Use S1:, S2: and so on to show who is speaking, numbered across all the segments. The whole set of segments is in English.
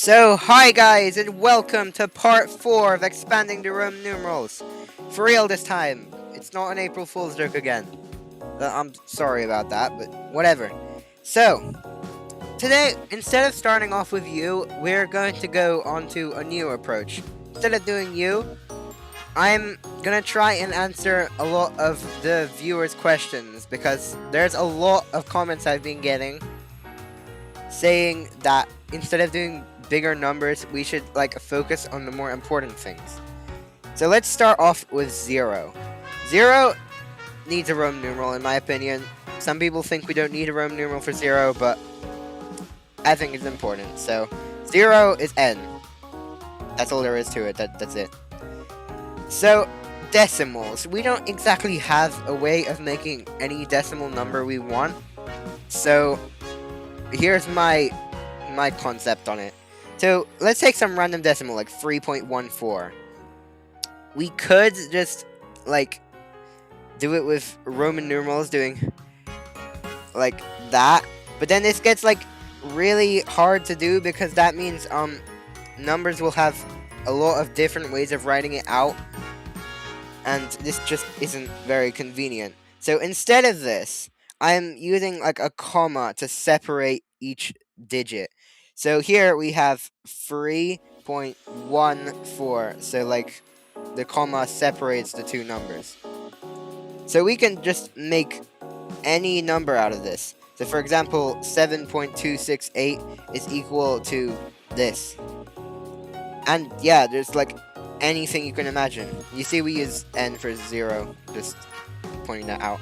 S1: Hi guys, and welcome to part 4 of expanding the Roman numerals. For real this time. It's not an April Fool's joke again. I'm sorry about that, but whatever. So, today, instead of starting off with you, we're going to go on to a new approach. Instead of doing you, I'm gonna try and answer a lot of the viewers' questions, because there's a lot of comments I've been getting saying that instead of doing bigger numbers, we should focus on the more important things. So let's start off with 0. 0 needs a Roman numeral, in my opinion. Some people think we don't need a Roman numeral for 0, but I think it's important. So 0 is n. That's all there is to it. That's it. So decimals. We don't exactly have a way of making any decimal number we want. So here's my concept on it. So let's take some random decimal like 3.14. We could just do it with Roman numerals doing like that, but then this gets really hard to do because that means numbers will have a lot of different ways of writing it out, and this just isn't very convenient. So instead of this, I'm using a comma to separate each digit. So here we have 3.14. So the comma separates the two numbers. So we can just make any number out of this. So for example, 7.268 is equal to this. And yeah, there's anything you can imagine. You see we use n for 0, just pointing that out.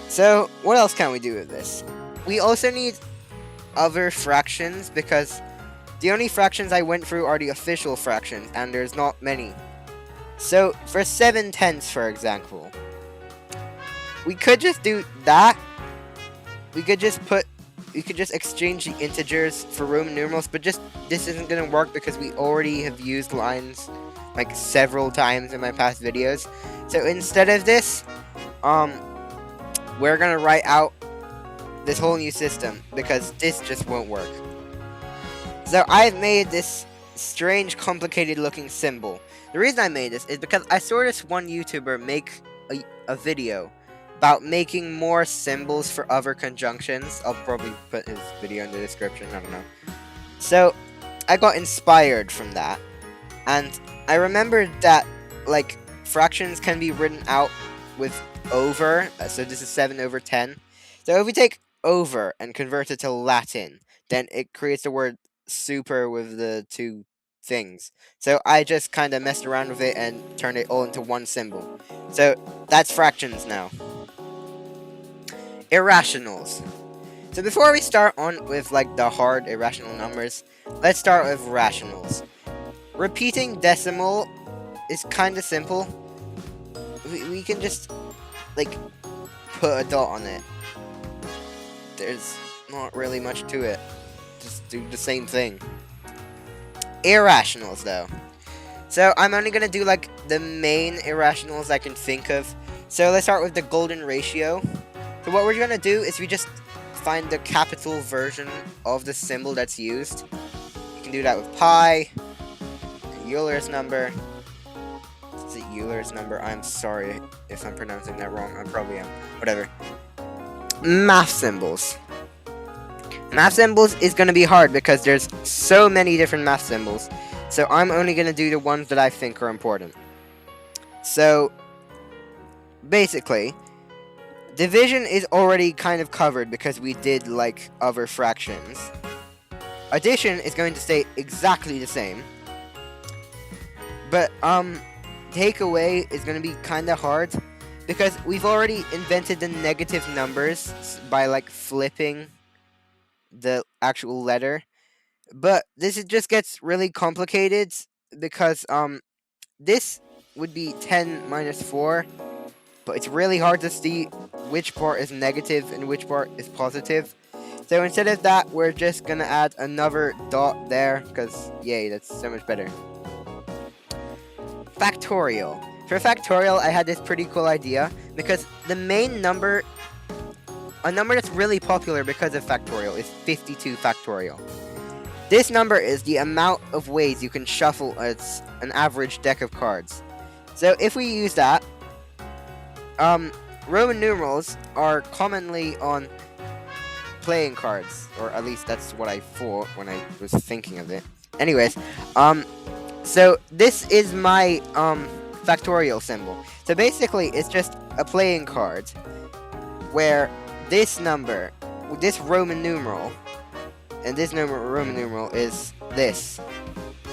S1: So what else can we do with this? We also need other fractions, because the only fractions I went through are the official fractions, and there's not many. So for 7/10, for example, we could just do that. We could just exchange the integers for Roman numerals, but this isn't gonna work because we already have used lines several times in my past videos. So instead of this, we're gonna write out this whole new system, because this just won't work. So I've made this strange, complicated looking symbol. The reason I made this is because I saw this one YouTuber make a video about making more symbols for other conjunctions. I'll probably put his video in the description, I don't know. So I got inspired from that, and I remembered that fractions can be written out with over. So this is 7/10. So if we take over and convert it to Latin, then it creates the word super with the two things. So I just kind of messed around with it and turned it all into one symbol. So that's fractions now. Irrationals. So before we start on with the hard irrational numbers, let's start with rationals. Repeating decimal is kind of simple. We can just put a dot on it. There's not really much to it. Just do the same thing. Irrationals, though. So I'm only gonna do the main irrationals I can think of. So let's start with the golden ratio. So what we're gonna do is we just find the capital version of the symbol that's used. You can do that with pi, Euler's number. Is it Euler's number? I'm sorry if I'm pronouncing that wrong. I probably am. Whatever. Math symbols. Math symbols is going to be hard because there's so many different math symbols. So I'm only going to do the ones that I think are important. So basically, division is already kind of covered because we did other fractions. Addition is going to stay exactly the same. But takeaway is going to be kind of hard, because we've already invented the negative numbers by flipping the actual letter. But this just gets really complicated because this would be 10 minus 4, but it's really hard to see which part is negative and which part is positive. So instead of that, we're just gonna add another dot there, because yay, that's so much better. Factorial. For factorial, I had this pretty cool idea, because the main number, a number that's really popular because of factorial, is 52 factorial. This number is the amount of ways you can shuffle an average deck of cards. So if we use that, Roman numerals are commonly on playing cards, or at least that's what I thought when I was thinking of it. Anyways, so this is my factorial symbol. So basically, it's just a playing card where this number, this Roman numeral, and this Roman numeral is this.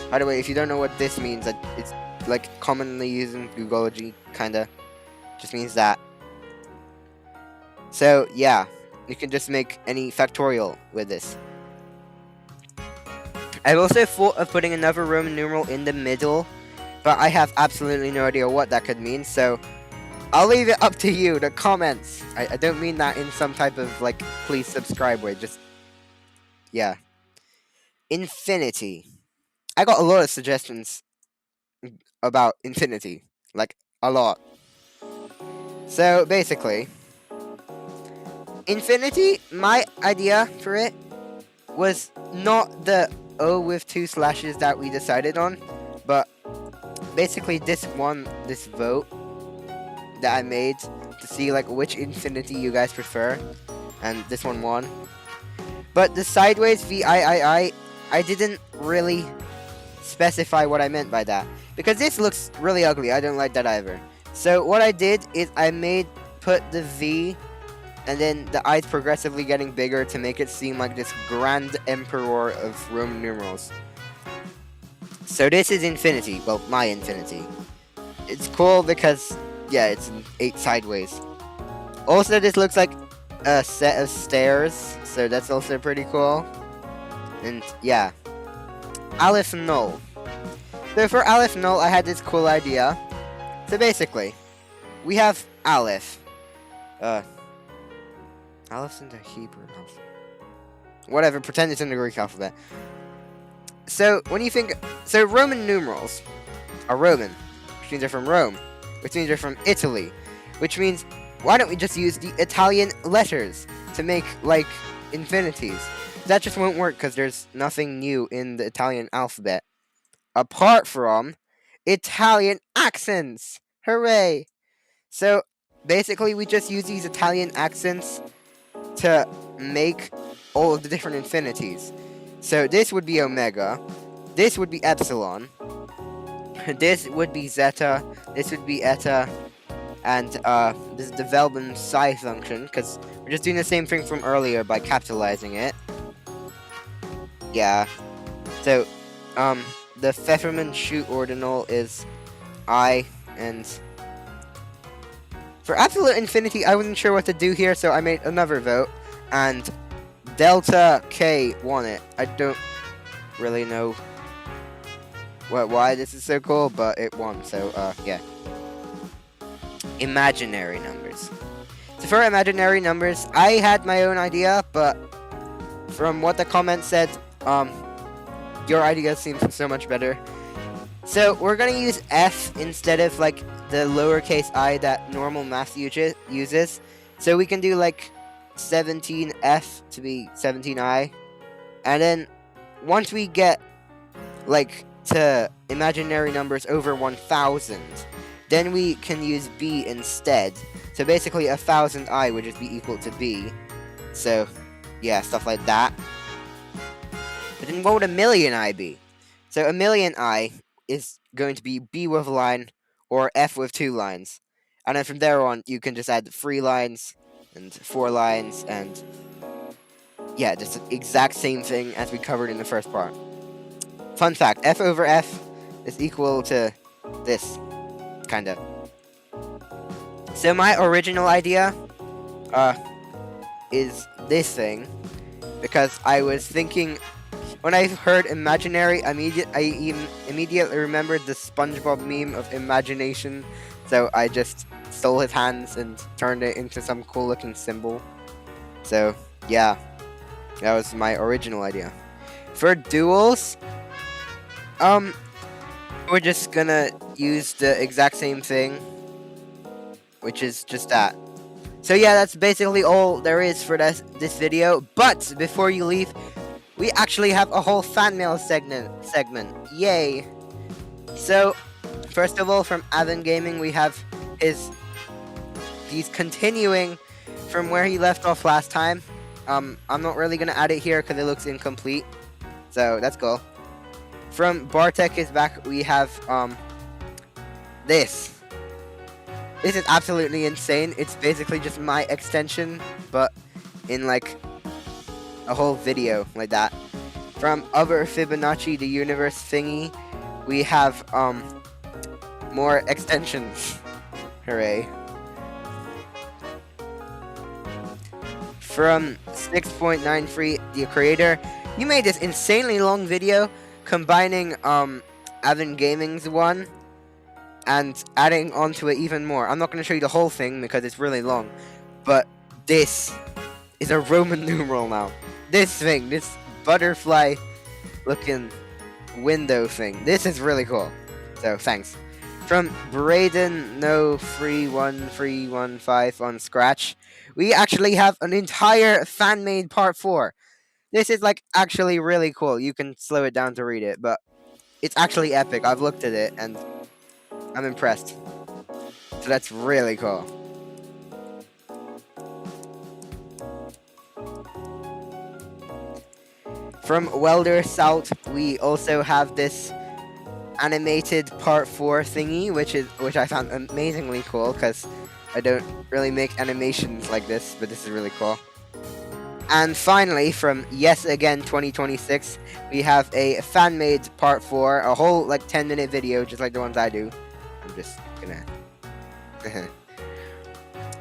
S1: By the way, if you don't know what this means, it's like commonly used in Googology, kinda. Just means that. So yeah, you can just make any factorial with this. I've also thought of putting another Roman numeral in the middle, but I have absolutely no idea what that could mean, so I'll leave it up to you, the comments. I don't mean that in some type of, like, please subscribe way, just, yeah. Infinity. I got a lot of suggestions about infinity, like, a lot. So, basically, infinity, my idea for it was not the O with 2 slashes that we decided on, but basically this vote that I made to see like which infinity you guys prefer, and this one won. But the sideways VIII, I didn't really specify what I meant by that, because this looks really ugly. I don't like that either. So what I did is I put the V and then the I's progressively getting bigger to make it seem like this grand emperor of Roman numerals. So this is infinity. Well, my infinity. It's cool because, yeah, it's 8 sideways. Also, this looks like a set of stairs, so that's also pretty cool. And, yeah. Aleph Null. So for Aleph Null, I had this cool idea. So basically, we have Aleph. Aleph's in the Hebrew alphabet. Whatever, pretend it's in the Greek alphabet. So, when you think... So, Roman numerals are Roman, which means they're from Rome, which means they're from Italy, which means, why don't we just use the Italian letters to make, like, infinities? That just won't work, because there's nothing new in the Italian alphabet. Apart from Italian accents! Hooray! So, basically, we just use these Italian accents to make all of the different infinities. So this would be omega, this would be epsilon, this would be zeta, this would be eta, and this is the Veblen psi function, because we're just doing the same thing from earlier by capitalizing it. Yeah. So, the Pfefferman-Schuh ordinal is I, and for absolute infinity, I wasn't sure what to do here, so I made another vote, and Delta K won it. I don't really know why this is so cool, but it won, so, yeah. Imaginary numbers. So for imaginary numbers, I had my own idea, but from what the comments said, your idea seems so much better. So we're gonna use F instead of, like, the lowercase I that normal math uses. So we can do, like, 17F to be 17I. And then, once we get, like, to imaginary numbers over 1,000, then we can use B instead. So basically, 1,000I would just be equal to B. So, yeah, stuff like that. But then what would 1,000,000I be? So 1,000,000I is going to be B with a line, or F with 2 lines. And then from there on, you can just add 3 lines, and 4 lines, and yeah, just the exact same thing as we covered in the first part. Fun fact, F over F is equal to this, kinda. So my original idea, is this thing, because I was thinking, when I heard imaginary, I immediately remembered the SpongeBob meme of imagination, so I just stole his hands and turned it into some cool looking symbol. So, yeah, that was my original idea. For duels, we're just gonna use the exact same thing, which is just that. So yeah, that's basically all there is for this video, but before you leave, we actually have a whole fan mail segment. Yay! So, first of all, from Avon Gaming, we have his. He's continuing from where he left off last time. I'm not really gonna add it here because it looks incomplete. So that's cool. From Bartek is back. We have this. This is absolutely insane. It's basically just my extension, but in like a whole video like that. From Other Fibonacci, the universe thingy, we have more extensions. Hooray. From 6.93, the creator, you made this insanely long video combining Avon Gaming's one and adding onto it even more. I'm not going to show you the whole thing because it's really long, but this is a Roman numeral now. This thing, this butterfly looking window thing, this is really cool. So thanks. From Braden No 31315 on Scratch, we actually have an entire fan-made part 4. This is like actually really cool. You can slow it down to read it, but it's actually epic. I've looked at it and I'm impressed. So that's really cool. From Welder Salt, we also have this animated part 4 thingy, which I found amazingly cool because I don't really make animations like this, but this is really cool. And finally, from Yes Again 2026, we have a fan-made part 4, a whole like 10-minute video, just like the ones I do. I'm just gonna.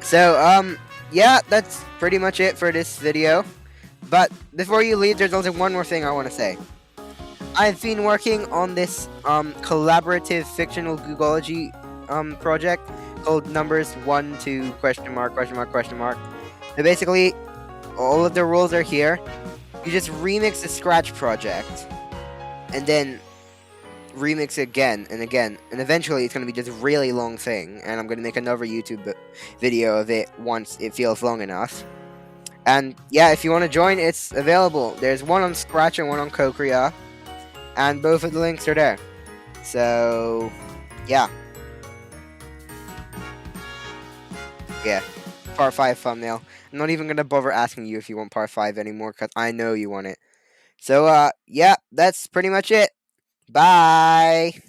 S1: So yeah, that's pretty much it for this video. But before you leave, there's also one more thing I want to say. I've been working on this collaborative fictional Googology project called Numbers 1 to question mark. So basically, all of the rules are here. You just remix the Scratch project, and then remix again and again, and eventually it's going to be just a really long thing, and I'm going to make another YouTube video of it once it feels long enough. And yeah, if you want to join, it's available. There's one on Scratch and one on Co-Crea, and both of the links are there. So yeah. Part 5 thumbnail. I'm not even gonna bother asking you if you want part 5 anymore, because I know you want it. So yeah, that's pretty much it. Bye!